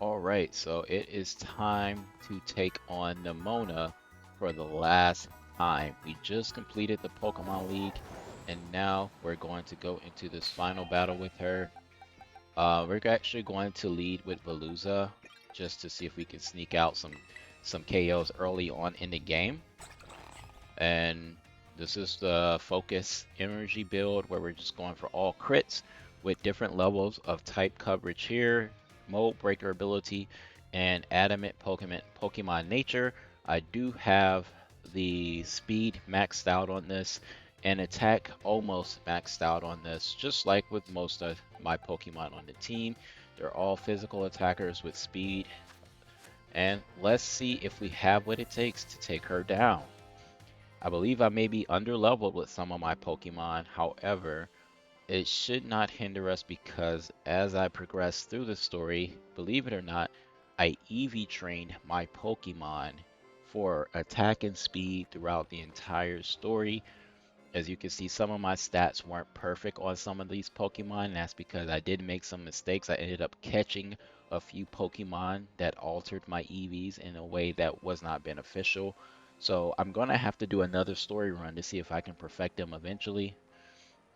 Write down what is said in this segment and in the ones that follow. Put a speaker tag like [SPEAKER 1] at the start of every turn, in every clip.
[SPEAKER 1] Alright, so it is time to take on Nemona for the last time. We just completed the Pokemon League, and now we're going to go into this final battle with her. We're actually going to lead with Veluza just to see if we can sneak out some KOs early on in the game. And this is the focus energy build where we're just going for all crits with different levels of type coverage here, mold breaker ability, and adamant Pokemon nature. I do have the speed maxed out on this and attack almost maxed out on this, just like with most of my Pokemon on the team. They're all physical attackers with speed, and let's see if we have what it takes to take her down. I believe I may be under leveled with some of my Pokemon. However, it should not hinder us because as I progress through the story, believe it or not, I EV trained my Pokemon for attack and speed throughout the entire story. As you can see, some of my stats weren't perfect on some of these Pokemon, and that's because I did make some mistakes. I ended up catching a few Pokemon that altered my EVs in a way that was not beneficial. So I'm gonna have to do another story run to see if I can perfect them eventually.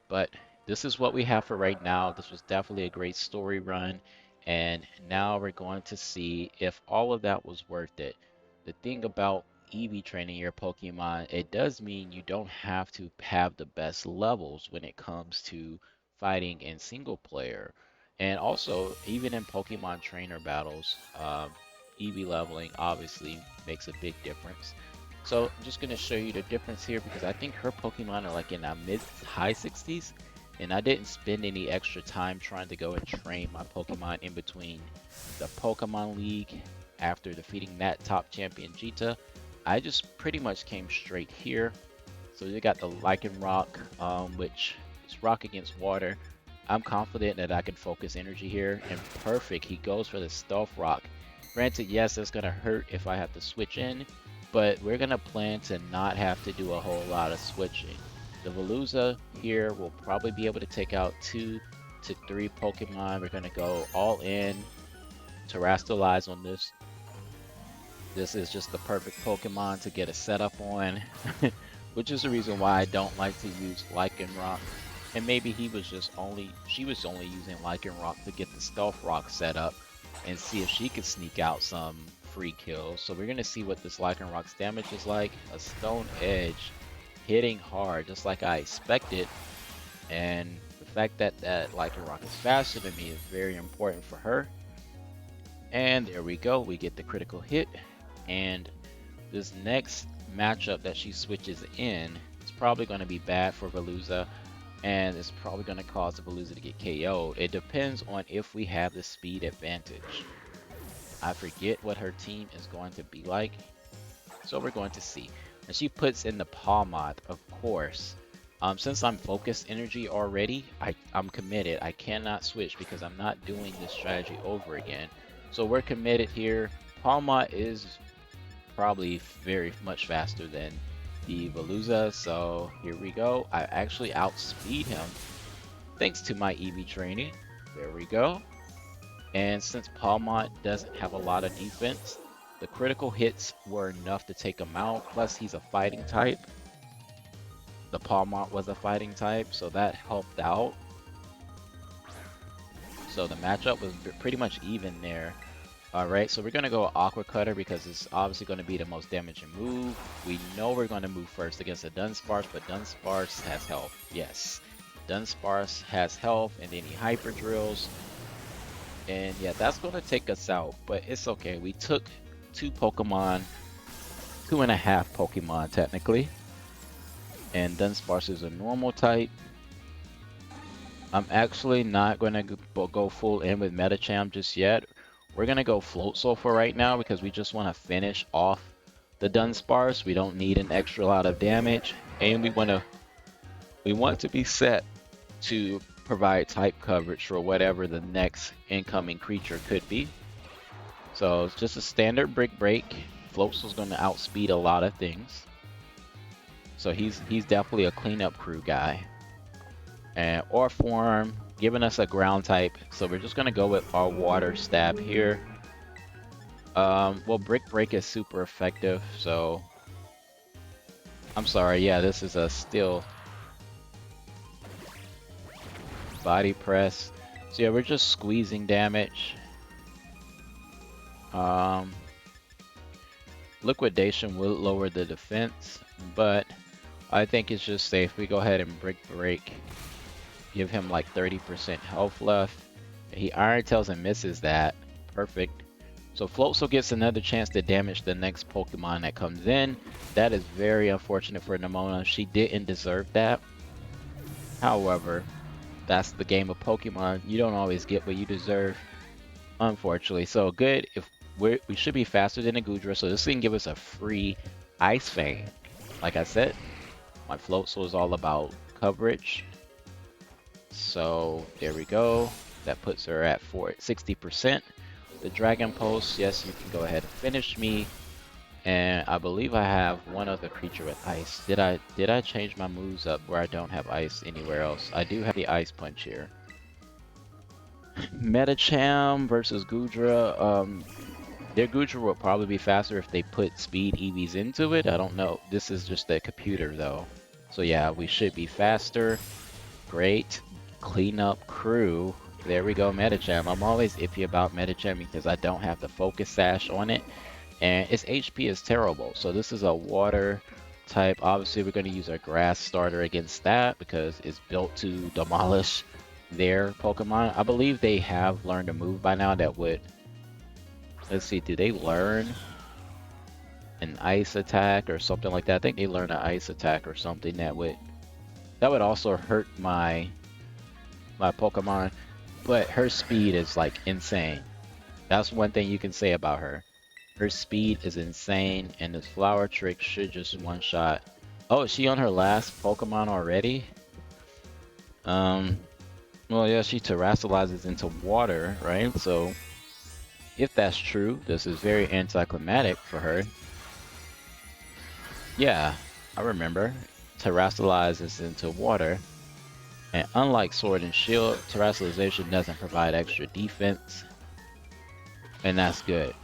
[SPEAKER 1] But this is what we have for right now. This was definitely a great story run. And now we're going to see if all of that was worth it. The thing about EV training your Pokemon, it does mean you don't have to have the best levels when it comes to fighting in single player. And also, even in Pokemon trainer battles, EV leveling obviously makes a big difference. So I'm just going to show you the difference here because I think her Pokemon are like in the mid high 60s, and I didn't spend any extra time trying to go and train my Pokemon in between the Pokemon League after defeating that top champion Jita. I just pretty much came straight here. So you got the Lycanroc, which is rock against water. I'm confident that I can focus energy here, and perfect. He goes for the Stealth Rock. Granted, yes, it's gonna hurt if I have to switch in, but we're gonna plan to not have to do a whole lot of switching. The Veluza here will probably be able to take out 2 to 3 Pokemon. We're gonna go all in, Terastallize on this. This is just the perfect Pokemon to get a setup on, which is the reason why I don't like to use Lycanroc. And maybe she was only using Lycanroc to get the Stealth Rock set up and see if she could sneak out some free kills. So we're gonna see what this Lycanroc's damage is like. A Stone Edge hitting hard, just like I expected. And the fact that that Lycanroc is faster than me is very important for her. And there we go, we get the critical hit. And this next matchup that she switches in is probably going to be bad for Veluza, and it's probably going to cause the Veluza to get KO'd. It depends on if we have the speed advantage. I forget what her team is going to be like, so we're going to see. And she puts in the Palmot, of course. Since I'm focused energy already, I'm committed. I cannot switch because I'm not doing this strategy over again. So we're committed here. Palmot is probably very much faster than the Veluza, so here we go. I actually outspeed him thanks to my EV training. There we go. And since Palmont doesn't have a lot of defense, the critical hits were enough to take him out. Plus, he's a fighting type. The Palmont was a fighting type, so that helped out. So the matchup was pretty much even there. Alright, so we're going to go Aqua Cutter because it's obviously going to be the most damaging move. We know we're going to move first against the Dunsparce, but Dunsparce has health. Yes, Dunsparce has health, and then he Hyper Drills. And yeah, that's going to take us out, but it's okay. We took 2.5 Pokemon technically. And Dunsparce is a normal type. I'm actually not going to go full in with Metacham just yet. We're going to go Floatzel for right now because we just want to finish off the Dunsparce. We don't need an extra lot of damage, and we want to be set to provide type coverage for whatever the next incoming creature could be. So it's just a standard Brick Break. Floatzel's going to outspeed a lot of things. So he's definitely a cleanup crew guy. And Orform giving us a ground type, so we're just gonna go with our water stab here. Well, Brick Break is super effective, so I'm sorry. Yeah, this is a still body press. So yeah, we're just squeezing damage. Um, Liquidation will lower the defense, but I think it's just safe. We go ahead and Brick Break. Give him like 30% health left. He Iron Tails and misses that. Perfect. So Floatzel gets another chance to damage the next Pokemon that comes in. That is very unfortunate for Nemona. She didn't deserve that. However, that's the game of Pokemon. You don't always get what you deserve, unfortunately. So good. If we should be faster than a Goodra, so this can give us a free Ice Fang. Like I said, my Floatzel is all about coverage. So there we go. That puts her at 60%. The Dragon Pulse, yes, you can go ahead and finish me. And I believe I have one other creature with ice. Did I change my moves up where I don't have ice anywhere else? I do have the Ice Punch here. Metacham versus Goodra. Their Goodra will probably be faster if they put speed EVs into it. I don't know. This is just the computer though. So yeah, we should be faster. Great. Cleanup crew. There we go, Metacham. I'm always iffy about Metacham because I don't have the Focus Sash on it. And its HP is terrible. So this is a water type. Obviously, we're going to use our grass starter against that because it's built to demolish their Pokemon. I believe they have learned a move by now that would... Let's see, do they learn an ice attack or something like that? I think they learn an ice attack or something that would also hurt my Pokemon. But her speed is like insane. That's one thing you can say about her. Her speed is insane, and this flower trick should just one-shot. Oh, is she on her last Pokemon already? Well, yeah, she terrestrializes into water, right? So, if that's true, this is very anticlimactic for her. Yeah, I remember. Terrestrializes into water. And unlike Sword and Shield, terrestrialization doesn't provide extra defense. And that's good.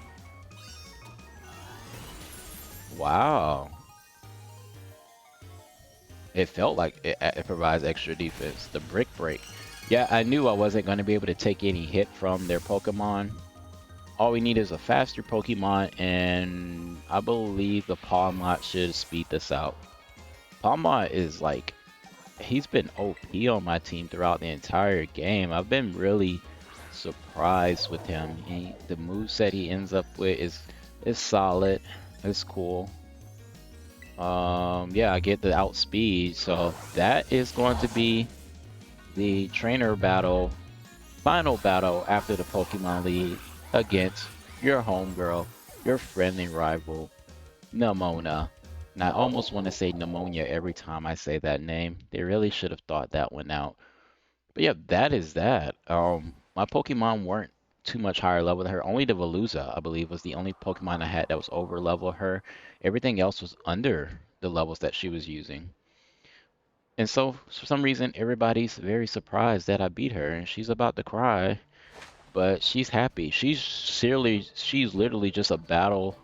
[SPEAKER 1] Wow. It felt like it provides extra defense. The Brick Break. Yeah, I knew I wasn't going to be able to take any hit from their Pokemon. All we need is a faster Pokemon, and I believe the Palmot should speed this out. Palmot is like, he's been OP on my team throughout the entire game. I've been really surprised with him. The moveset he ends up with is solid. It's cool. Yeah, I get the outspeed, so that is going to be the trainer battle, final battle after the Pokemon League against your homegirl, your friendly rival, Nemona. And I almost want to say pneumonia every time I say that name. They really should have thought that one out. But yeah, that is that. My Pokemon weren't too much higher level than her. Only the Veluza, I believe, was the only Pokemon I had that was over level her. Everything else was under the levels that she was using. And so, for some reason, everybody's very surprised that I beat her, and she's about to cry, but she's happy. She's literally just a battle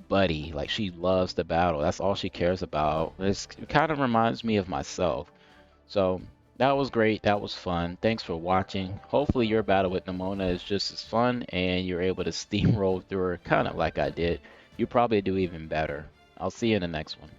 [SPEAKER 1] buddy. Like, she loves the battle. That's all she cares about. It kind of reminds me of myself. So that was great. That was fun. Thanks for watching. Hopefully your battle with Nemona is just as fun and you're able to steamroll through her kind of like I did. You probably do even better. I'll see you in the next one.